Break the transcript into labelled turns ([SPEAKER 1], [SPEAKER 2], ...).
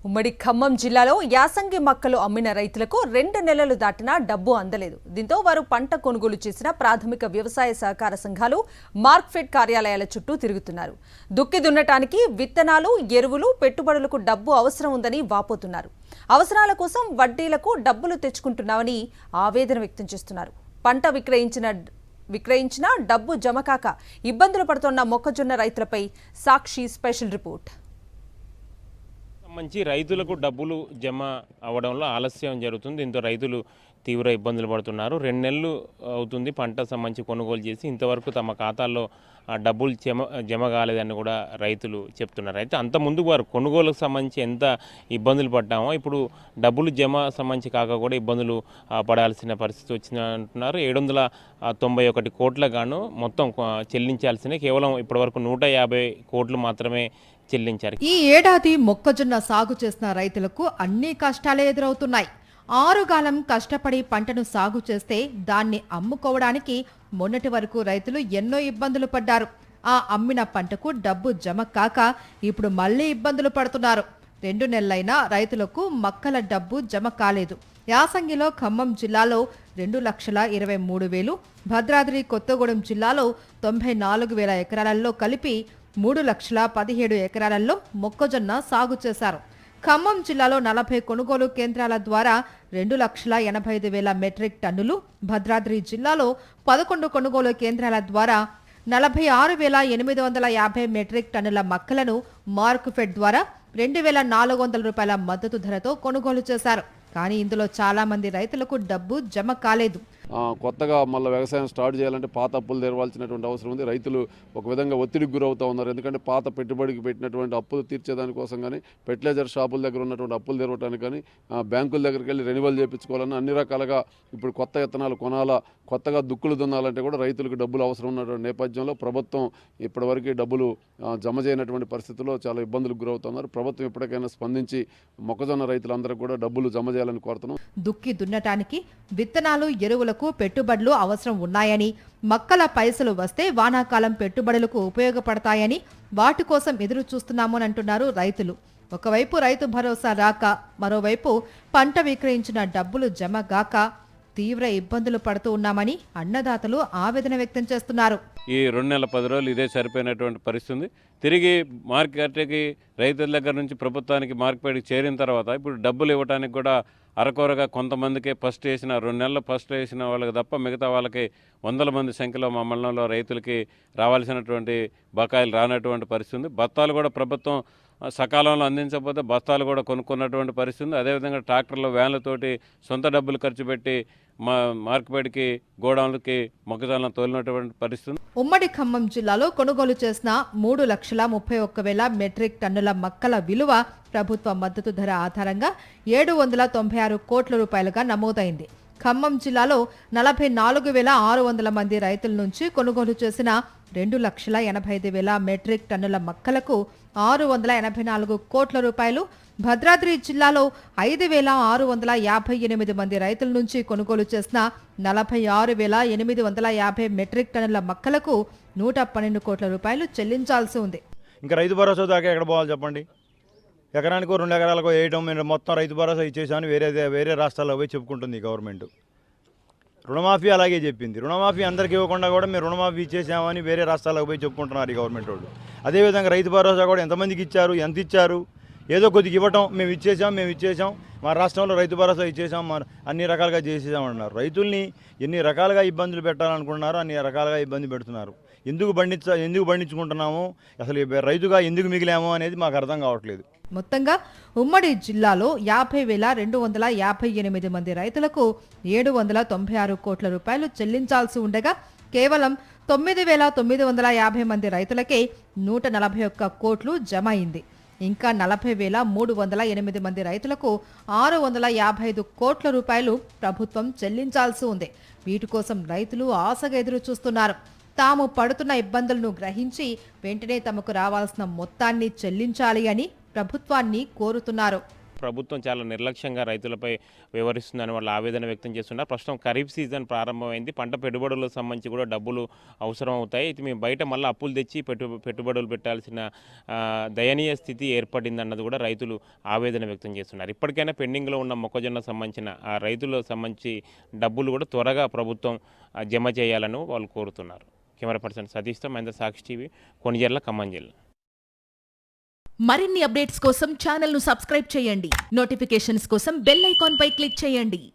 [SPEAKER 1] ఉమ్మడి ఖమ్మం జిల్లాలో యాసంగి మక్కలు అమ్మిన రైతులకు 2 నెలలు దాటినా డబ్బు అందలేదు. దీంతో వారు పంట కొనుగోలు చేసిన ప్రాథమిక వ్యవసాయ సహకార సంఘాలు మార్క్ఫెడ్ కార్యాలయాల చుట్టూ తిరుగుతున్నారు. దుక్కి దున్నటానికి విత్తనాలు, ఎరువులు, పెట్టుబడులకు డబ్బు అవసరం ఉందని వాపోతున్నారు. అవసరాల కోసం వడ్డీలకు డబ్బులు తెచ్చుకుంటున్నామని ఆవేదన వ్యక్తం చేస్తున్నారు. పంట విక్రయించిన డబ్బు జమ కాక ఇబ్బందులు పడుతున్న మొక్కజొన్న రైతులపై సాక్షి స్పెషల్ రిపోర్ట్.
[SPEAKER 2] సంబంధించి రైతులకు డబ్బులు జమ అవ్వడంలో ఆలస్యం జరుగుతుంది. దీంతో రైతులు తీవ్ర ఇబ్బందులు పడుతున్నారు. 2 నెలలు అవుతుంది పంట సంబంధించి కొనుగోలు చేసి ఇంతవరకు తమ ఖాతాల్లో డబ్బులు జమ కాలేదని కూడా రైతులు చెప్తున్నారు. అయితే అంత ముందు వారు కొనుగోలుకు సంబంధించి ఎంత ఇబ్బందులు పడ్డామో ఇప్పుడు డబ్బులు జమ సంబంధించి కాక కూడా ఇబ్బందులు పడాల్సిన పరిస్థితి వచ్చిందంటున్నారు. 791 కోట్ల గాను మొత్తం చెల్లించాల్సిన కేవలం ఇప్పటివరకు 150 కోట్లు మాత్రమే చెల్లించారు.
[SPEAKER 3] ఈ ఏడాది మొక్కజొన్న సాగు చేసిన రైతులకు అన్ని కష్టాలే ఎదురవుతున్నాయి. 6 కాలం కష్టపడి పంటను సాగు చేస్తే దాన్ని అమ్ముకోవడానికి మొన్నటి వరకు రైతులు ఎన్నో ఇబ్బందులు పడ్డారు. ఆ అమ్మిన పంటకు డబ్బు జమ కాక ఇప్పుడు మళ్లీ ఇబ్బందులు పడుతున్నారు. 2 నెలలైనా రైతులకు మక్కల డబ్బు జమ కాలేదు. యాసంగిలో ఖమ్మం జిల్లాలో 2,23,000, భద్రాద్రి కొత్తగూడెం జిల్లాలో 94,000 ఎకరాలలో కలిపి 3,17,000 ఎకరాలలో మొక్కజొన్న సాగు చేశారు. ఖమ్మం జిల్లాలో 40 కొనుగోలు కేంద్రాల ద్వారా 2,85,000 మెట్రిక్ టన్నులు, భద్రాద్రి జిల్లాలో 11 కొనుగోలు కేంద్రాల ద్వారా 46,850 మెట్రిక్ టన్నుల మక్కలను మార్క్ఫెడ్ ద్వారా 2,400 రూపాయల మద్దతు ధరతో కొనుగోలు చేశారు. కానీ ఇందులో చాలా మంది రైతులకు డబ్బు జమ కాలేదు.
[SPEAKER 4] కొత్తగా మళ్ళీ వ్యవసాయం స్టార్ట్ చేయాలంటే పాత అప్పులు తెరవాల్సినటువంటి అవసరం ఉంది. రైతులు ఒక విధంగా ఒత్తిడికి గురవుతూ ఉన్నారు. ఎందుకంటే పాత పెట్టుబడికి పెట్టినటువంటి అప్పులు తీర్చేదానికోసం కానీ, ఫెర్టిలైజర్ షాపుల దగ్గర ఉన్నటువంటి అప్పులు తెరవడానికి కానీ, బ్యాంకుల దగ్గరికి వెళ్ళి రెన్యువల్ చేయించుకోవాలన్నా అన్ని రకాలుగా ఇప్పుడు కొత్త విత్తనాలు కొనాలా, కొత్తగా దుక్కులు దున్నాలంటే కూడా రైతులకు డబ్బులు అవసరం ఉన్నటువంటి నేపథ్యంలో ప్రభుత్వం ఇప్పటివరకు డబ్బులు జమ చేయనటువంటి పరిస్థితుల్లో చాలా ఇబ్బందులకు గురవుతున్నారు. ప్రభుత్వం ఇప్పటికైనా స్పందించి మొక్కజొన్న రైతులందరికీ కూడా డబ్బులు జమ చేయాలని కోరుతున్నాం.
[SPEAKER 3] దుక్కి దున్నటానికి విత్తనాలు, ఎరువులకు పెట్టుబడులు అవసరం ఉన్నాయని, మక్కల పైసలు వస్తే వానాకాలం పెట్టుబడులకు ఉపయోగపడతాయని, వాటి కోసం ఎదురు చూస్తున్నామని అంటున్నారు రైతులు. ఒకవైపు రైతు భరోసా రాక, మరోవైపు పంట విక్రయించిన డబ్బులు జమ గాక తీవ్ర ఇబ్బందులు పడుతూ ఉన్నామని అన్నదాతలు ఆవేదన వ్యక్తం చేస్తున్నారు.
[SPEAKER 5] ఈ 2 నెలల 10 రోజులు ఇదే సరిపోయినటువంటి పరిస్థితి. తిరిగి మార్కెట్కి రైతుల దగ్గర నుంచి ప్రభుత్వానికి మార్కెట్కి చేరిన తర్వాత ఇప్పుడు డబ్బులు ఇవ్వడానికి కూడా అరకొరగా కొంతమందికే ఫస్ట్ వేసిన 2 నెలలు ఫస్ట్ వేసిన వాళ్ళకి తప్ప మిగతా వాళ్ళకి 100 మంది సంఖ్యలో మా మండలంలో రైతులకి రావాల్సినటువంటి బకాయిలు రానటువంటి పరిస్థితి. బత్తాలు కూడా ప్రభుత్వం సకాలంలో అందించకపోతే బస్తాలు కూడా కొనుక్కున్నటువంటి పరిస్థితి. అదేవిధంగా ట్రాక్టర్లు, వ్యాన్లతోటి సొంత డబ్బులు ఖర్చు పెట్టి మార్కెట్కి, గోడౌన్లకి మొక్కజొన్న తోలినటువంటి పరిస్థితి.
[SPEAKER 3] ఉమ్మడి ఖమ్మం జిల్లాలో కొనుగోలు చేసిన 3,31,000 మెట్రిక్ టన్నుల మక్కల విలువ ప్రభుత్వ మద్దతు ధర ఆధారంగా 796 కోట్ల రూపాయలుగా నమోదైంది. ఖమ్మం జిల్లాలో 44,600 మంది రైతుల నుంచి కొనుగోలు చేసిన 2,85,000 మెట్రిక్ టన్నుల మక్కలకు 684 కోట్ల రూపాయలు, భద్రాద్రి జిల్లాలో 5,658 మంది రైతుల నుంచి కొనుగోలు చేసిన 46,850 మెట్రిక్ టన్నుల మక్కలకు 112 కోట్ల రూపాయలు చెల్లించాల్సి ఉంది.
[SPEAKER 6] ఇంకా రైతు భరోసా దాకా ఎక్కడ పోవాలి చెప్పండి? ఎకరానికో 2 ఎకరాలకు వేయటం, మొత్తం రైతు భరోసా ఇచ్చేసాను వేరే రాష్ట్రాల్లో పోయి చెప్పుకుంటుంది గవర్నమెంట్. రుణమాఫీ అలాగే చెప్పింది. రుణమాఫీ అందరికీ ఇవ్వకుండా కూడా మేము రుణమాఫీ ఇచ్చేసామని వేరే రాష్ట్రాలకు పోయి చెప్పుకుంటున్నారు ఈ గవర్నమెంట్ వాళ్ళు. అదేవిధంగా రైతు భరోసా కూడా ఎంతమందికి ఇచ్చారు, ఎంత ఇచ్చారు? ఏదో కొద్దిగా ఇవ్వటం, మేము ఇచ్చేసాం, మా రాష్ట్రంలో రైతు భరోసా ఇచ్చేసాం, అన్ని రకాలుగా చేసేసామన్నారు. రైతుల్ని ఎన్ని రకాలుగా ఇబ్బందులు పెట్టాలనుకుంటున్నారో అన్ని రకాలుగా ఇబ్బంది పెడుతున్నారు. ఎందుకు పండించుకుంటున్నాము, అసలు రైతుగా ఎందుకు మిగిలాము అనేది మాకు అర్థం కావట్లేదు.
[SPEAKER 3] మొత్తంగా ఉమ్మడి జిల్లాలో 50,258 మంది రైతులకు 796 కోట్ల రూపాయలు చెల్లించాల్సి ఉండగా కేవలం 9,950 మంది రైతులకే 141 కోట్లు జమ అయింది. ఇంకా 40,308 మంది రైతులకు 655 కోట్ల రూపాయలు ప్రభుత్వం చెల్లించాల్సి ఉంది. వీటి కోసం రైతులు ఆశగా ఎదురు చూస్తున్నారు. తాము పడుతున్న ఇబ్బందులను గ్రహించి వెంటనే తమకు రావాల్సిన మొత్తాన్ని చెల్లించాలి అని ప్రభుత్వాన్ని కోరుతున్నారు.
[SPEAKER 2] ప్రభుత్వం చాలా నిర్లక్ష్యంగా రైతులపై వ్యవహరిస్తుందని వాళ్ళు ఆవేదన వ్యక్తం చేస్తున్నారు. ప్రస్తుతం ఖరీఫ్ సీజన్ ప్రారంభమైంది. పంట పెట్టుబడులకు సంబంధించి కూడా డబ్బులు అవసరం అవుతాయి. ఇది మేము బయట మళ్ళీ అప్పులు తెచ్చి పెట్టుబడులు పెట్టాల్సిన దయనీయ స్థితి ఏర్పడిందన్నది కూడా రైతులు ఆవేదన వ్యక్తం చేస్తున్నారు. ఇప్పటికైనా పెండింగ్లో ఉన్న మొక్కజొన్న సంబంధించిన ఆ రైతులకు సంబంధించి డబ్బులు కూడా త్వరగా ప్రభుత్వం జమ చేయాలని వాళ్ళు కోరుతున్నారు. కెమెరా పర్సన్ సతీష్తో మహేంద్ర, సాక్షి టీవీ, కొణిజర్ల, ఖమ్మం జిల్లా.
[SPEAKER 7] మరిన్ని అప్డేట్స్ కోసం ఛానల్ను సబ్స్క్రైబ్ చేయండి. నోటిఫికేషన్స్ కోసం బెల్ ఐకాన్ పై క్లిక్ చేయండి.